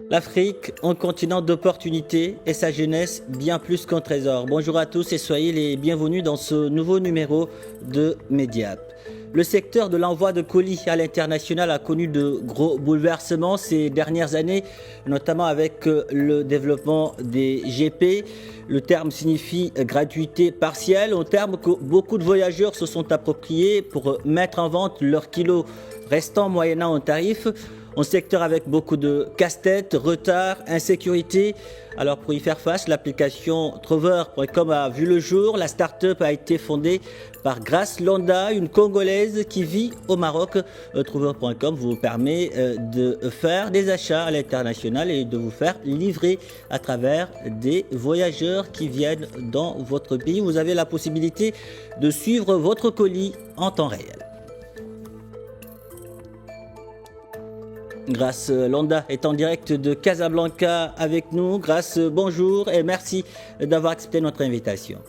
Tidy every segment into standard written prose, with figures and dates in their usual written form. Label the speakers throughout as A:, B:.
A: L'Afrique, un continent d'opportunités et sa jeunesse bien plus qu'un trésor. Bonjour à tous et soyez les bienvenus dans ce nouveau numéro de Mediap. Le secteur de l'envoi de colis à l'international a connu de gros bouleversements ces dernières années, notamment avec le développement des GP. Le terme signifie gratuité partielle, un terme que beaucoup de voyageurs se sont appropriés pour mettre en vente leurs kilos restants moyennant un tarif. Un secteur avec beaucoup de casse-tête, retard, insécurité. Alors pour y faire face, l'application Trover.com a vu le jour. La start-up a été fondée par Grace Londa, une Congolaise qui vit au Maroc. Trover.com vous permet de faire des achats à l'international et de vous faire livrer à travers des voyageurs qui viennent dans votre pays. Vous avez la possibilité de suivre votre colis en temps réel. Grace Londa est en direct de Casablanca avec nous. Grace, bonjour et merci d'avoir accepté notre invitation.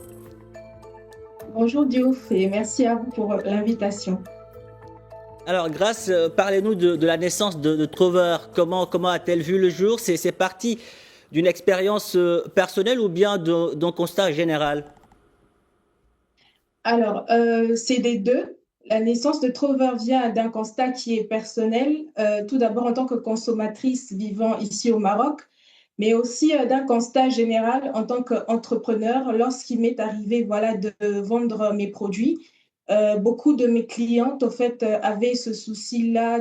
B: Bonjour Diouf et merci à vous pour l'invitation.
A: Alors Grace, parlez-nous de la naissance de Trover. Comment a-t-elle vu le jour? C'est parti d'une expérience personnelle ou bien d'un constat général?
B: Alors, c'est des deux. La naissance de Trover vient d'un constat qui est personnel, tout d'abord en tant que consommatrice vivant ici au Maroc, mais aussi d'un constat général en tant qu'entrepreneur lorsqu'il m'est arrivé voilà, de vendre mes produits. Beaucoup de mes clientes, au fait, avaient ce souci-là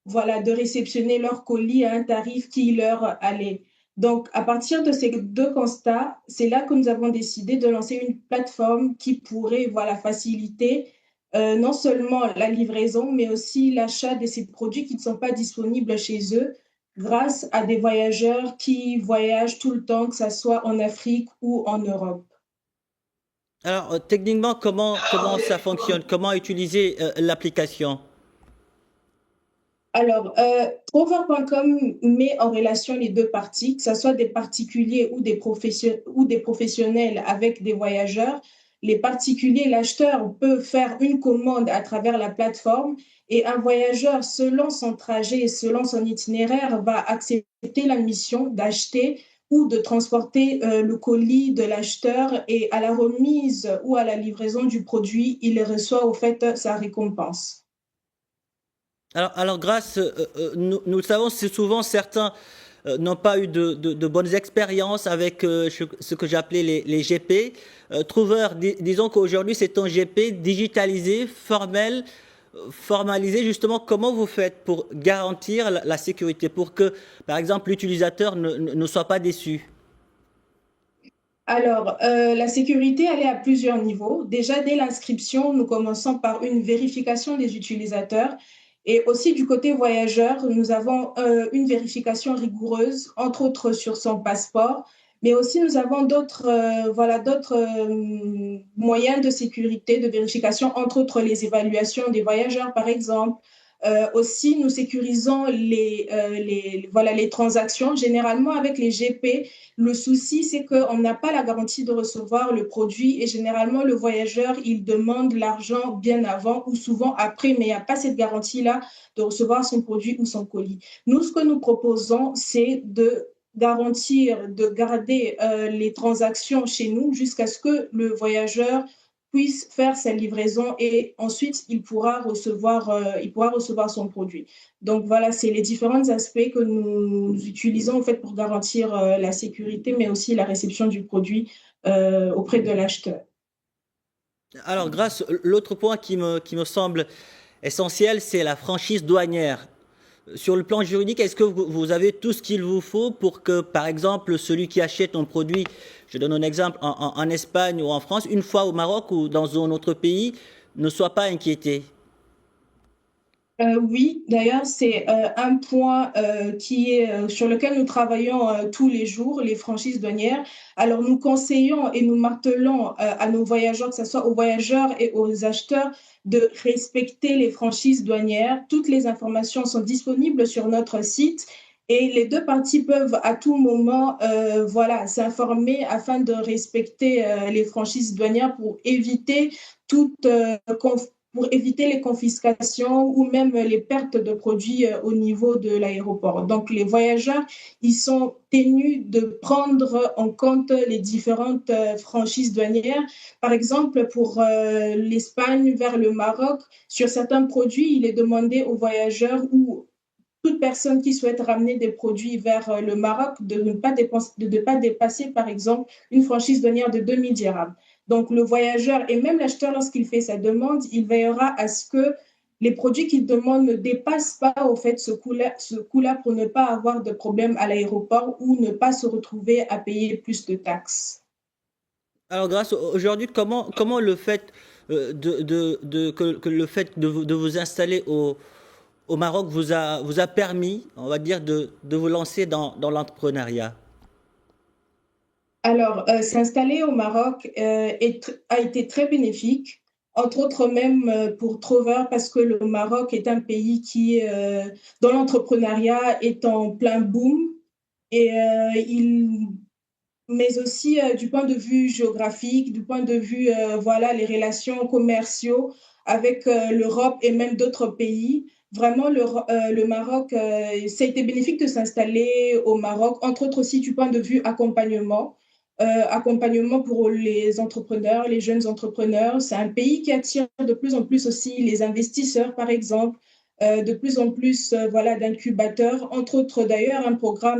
B: voilà, de réceptionner leur colis à un tarif qui leur allait. Donc, à partir de ces deux constats, c'est là que nous avons décidé de lancer une plateforme qui pourrait voilà, faciliter non seulement la livraison, mais aussi l'achat de ces produits qui ne sont pas disponibles chez eux grâce à des voyageurs qui voyagent tout le temps, que ce soit en Afrique ou en Europe.
A: Alors techniquement, comment ça fonctionne? Comment utiliser l'application?
B: Alors, Trover.com met en relation les deux parties, que ce soit des particuliers ou des professionnels avec des voyageurs. Les particuliers, l'acheteur peut faire une commande à travers la plateforme et un voyageur, selon son trajet et selon son itinéraire, va accepter la mission d'acheter ou de transporter le colis de l'acheteur et à la remise ou à la livraison du produit, il reçoit au fait sa récompense.
A: Alors Grace, nous le savons, c'est souvent certains n'ont pas eu de bonnes expériences avec ce que j'appelais les GP. Trover, disons qu'aujourd'hui c'est un GP digitalisé, formel, formalisé. Justement, comment vous faites pour garantir la sécurité, pour que, par exemple, l'utilisateur ne soit pas déçu?
B: Alors, la sécurité, elle est à plusieurs niveaux. Déjà, dès l'inscription, nous commençons par une vérification des utilisateurs. Et aussi du côté voyageur, nous avons une vérification rigoureuse, entre autres sur son passeport. Mais aussi, nous avons d'autres moyens de sécurité, de vérification, entre autres les évaluations des voyageurs, par exemple. Aussi, nous sécurisons voilà, les transactions. Généralement, avec les GP, le souci, c'est qu'on n'a pas la garantie de recevoir le produit et généralement, le voyageur, il demande l'argent bien avant ou souvent après, mais il n'y a pas cette garantie-là de recevoir son produit ou son colis. Nous, ce que nous proposons, c'est de garantir, de garder les transactions chez nous jusqu'à ce que le voyageur puisse faire sa livraison et ensuite il pourra recevoir son produit. Donc voilà, c'est les différents aspects que nous utilisons en fait pour garantir la sécurité, mais aussi la réception du produit auprès de l'acheteur.
A: Alors Grace, l'autre point qui me semble essentiel, c'est la franchise douanière. Sur le plan juridique, est-ce que vous avez tout ce qu'il vous faut pour que, par exemple, celui qui achète un produit, je donne un exemple, en Espagne ou en France, une fois au Maroc ou dans un autre pays, ne soit pas inquiété?
B: Oui, d'ailleurs, c'est un point sur lequel nous travaillons tous les jours, les franchises douanières. Alors, nous conseillons et nous martelons à nos voyageurs, que ce soit aux voyageurs et aux acheteurs, de respecter les franchises douanières. Toutes les informations sont disponibles sur notre site et les deux parties peuvent à tout moment voilà, s'informer afin de respecter les franchises douanières pour éviter toute pour éviter les confiscations ou même les pertes de produits au niveau de l'aéroport. Donc, les voyageurs, ils sont tenus de prendre en compte les différentes franchises douanières. Par exemple, pour l'Espagne vers le Maroc, sur certains produits, il est demandé aux voyageurs ou toute personne qui souhaite ramener des produits vers le Maroc de ne pas, de ne pas dépasser, par exemple, une franchise douanière de 2000 dirhams. Donc, le voyageur et même l'acheteur, lorsqu'il fait sa demande, il veillera à ce que les produits qu'il demande ne dépassent pas au fait ce coût-là pour ne pas avoir de problème à l'aéroport ou ne pas se retrouver à payer plus de taxes.
A: Alors, grâce aujourd'hui, comment le fait que le fait de vous installer au Maroc vous a permis, on va dire, de vous lancer dans l'entrepreneuriat?
B: Alors, s'installer au Maroc a été très bénéfique, entre autres même pour Trover, parce que le Maroc est un pays dont l'entrepreneuriat est en plein boom, et mais aussi du point de vue géographique, du point de vue, voilà, les relations commerciaux avec l'Europe et même d'autres pays. Vraiment, le Maroc, ça a été bénéfique de s'installer au Maroc, entre autres aussi du point de vue accompagnement. Accompagnement pour les entrepreneurs, les jeunes entrepreneurs. C'est un pays qui attire de plus en plus aussi les investisseurs, par exemple, de plus en plus voilà, d'incubateurs, entre autres d'ailleurs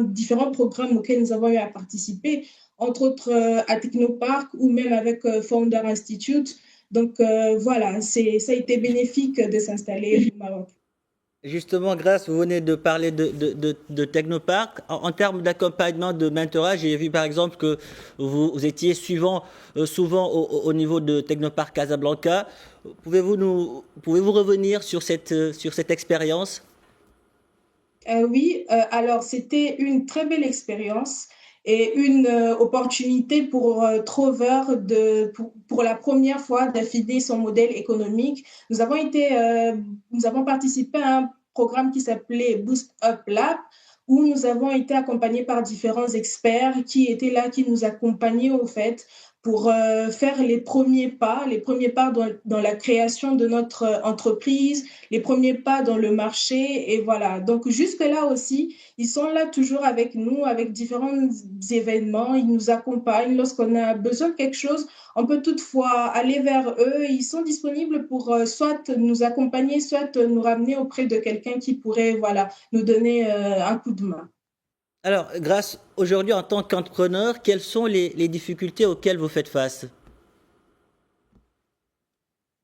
B: différents programmes auxquels nous avons eu à participer, entre autres à Technopark ou même avec Founder Institute. Donc voilà, ça a été bénéfique de s'installer au Maroc.
A: Justement, Grâce, vous venez de parler de Technopark. En termes d'accompagnement, de mentorat, j'ai vu par exemple que vous étiez souvent au niveau de Technopark Casablanca. Pouvez-vous revenir sur cette expérience?
B: Oui, alors c'était une très belle expérience et une opportunité pour Trover pour la première fois d'affiner son modèle économique. Nous avons participé à un programme qui s'appelait Boost Up Lab, où nous avons été accompagnés par différents experts qui étaient là, qui nous accompagnaient au fait pour faire les premiers pas dans la création de notre entreprise, les premiers pas dans le marché. Et voilà. Donc, jusque-là aussi, ils sont là toujours avec nous, avec différents événements. Ils nous accompagnent. Lorsqu'on a besoin de quelque chose, on peut toutefois aller vers eux. Ils sont disponibles pour soit nous accompagner, soit nous ramener auprès de quelqu'un qui pourrait, voilà, nous donner un coup de main.
A: Alors, Grâce, aujourd'hui en tant qu'entrepreneur, quelles sont les difficultés auxquelles vous faites face?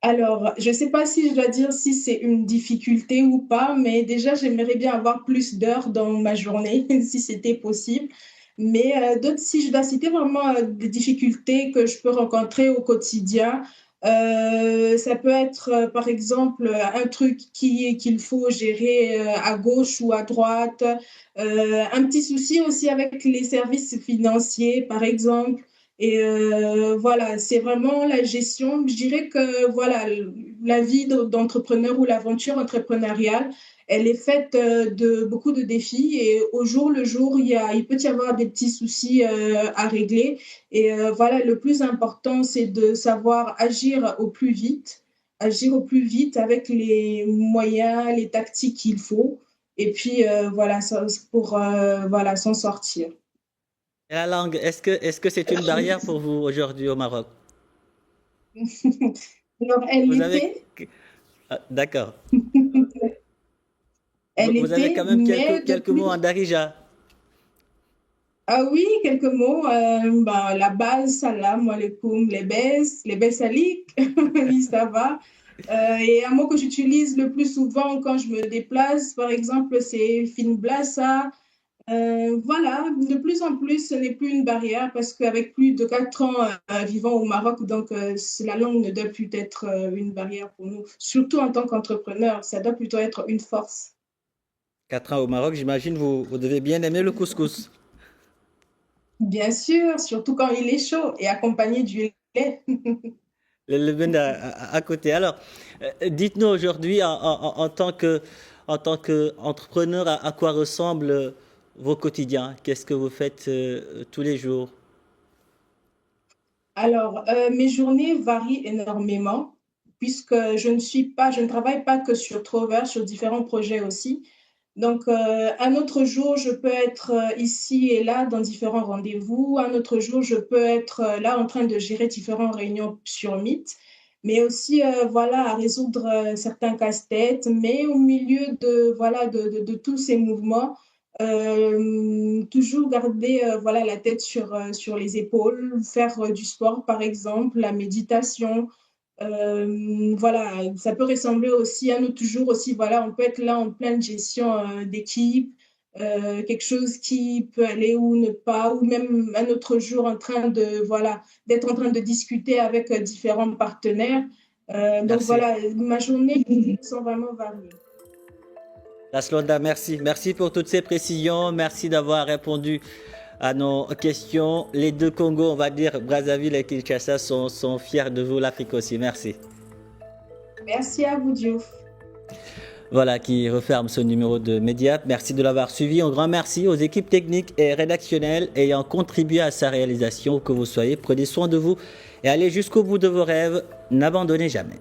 B: Alors, je ne sais pas si je dois dire si c'est une difficulté ou pas, mais déjà, j'aimerais bien avoir plus d'heures dans ma journée, si c'était possible. Mais d'autres, si je dois citer vraiment des difficultés que je peux rencontrer au quotidien, ça peut être, par exemple, un truc qu'il faut gérer à gauche ou à droite, un petit souci aussi avec les services financiers, par exemple. Et voilà, c'est vraiment la gestion. Je dirais que voilà, la vie d'entrepreneur ou l'aventure entrepreneuriale, elle est faite de beaucoup de défis et au jour le jour, il peut y avoir des petits soucis à régler. Et voilà, le plus important, c'est de savoir agir au plus vite avec les moyens, les tactiques qu'il faut. Et puis voilà, pour voilà, s'en sortir.
A: Et la langue, est-ce que c'est une barrière pour vous aujourd'hui au Maroc?
B: Alors, elle
A: Vous avez...
B: l'était,
A: Ah, d'accord.
B: elle
A: Vous avez
B: était,
A: quand même
B: mais
A: quelques mots en
B: depuis,
A: darija.
B: ah oui, quelques mots, bah, la base, salam alaikum, les bes salik, oui, ça va. Et un mot que j'utilise le plus souvent quand je me déplace, par exemple, c'est fin blassa. Voilà, de plus en plus, ce n'est plus une barrière parce qu'avec plus de 4 ans vivant au Maroc, donc la langue ne doit plus être une barrière pour nous, surtout en tant qu'entrepreneur, ça doit plutôt être une force.
A: 4 ans au Maroc, j'imagine vous devez bien aimer le couscous.
B: Bien sûr, surtout quand il est chaud et accompagné du lait.
A: Le vin à côté. Alors, dites-nous aujourd'hui, en tant qu'entrepreneur, à quoi ressemblent vos quotidiens? Qu'est-ce que vous faites tous les jours?
B: Alors, mes journées varient énormément. puisque je ne travaille pas que sur Trover, sur différents projets aussi. Donc, un autre jour, je peux être ici et là dans différents rendez-vous. Un autre jour, je peux être là en train de gérer différentes réunions sur Meet, mais aussi voilà, à résoudre certains casse-têtes. Mais au milieu de, voilà, de tous ces mouvements, toujours garder voilà, la tête sur les épaules, faire du sport, par exemple, la méditation. Voilà, ça peut ressembler aussi à nous toujours aussi, voilà, on peut être là en pleine gestion d'équipe, quelque chose qui peut aller ou ne pas, ou même un autre jour en train de, voilà, d'être en train de discuter avec différents partenaires. Donc
A: Merci.
B: voilà, ma journée sont vraiment variées.
A: Laslonda, merci. Merci pour toutes ces précisions. Merci d'avoir répondu à nos questions. Les deux Congos, on va dire Brazzaville et Kinshasa, sont fiers de vous, l'Afrique aussi. Merci.
B: Merci à vous, Diouf.
A: Voilà qui referme ce numéro de Mediap. Merci de l'avoir suivi. Un grand merci aux équipes techniques et rédactionnelles ayant contribué à sa réalisation. Où que vous soyez, prenez soin de vous et allez jusqu'au bout de vos rêves. N'abandonnez jamais.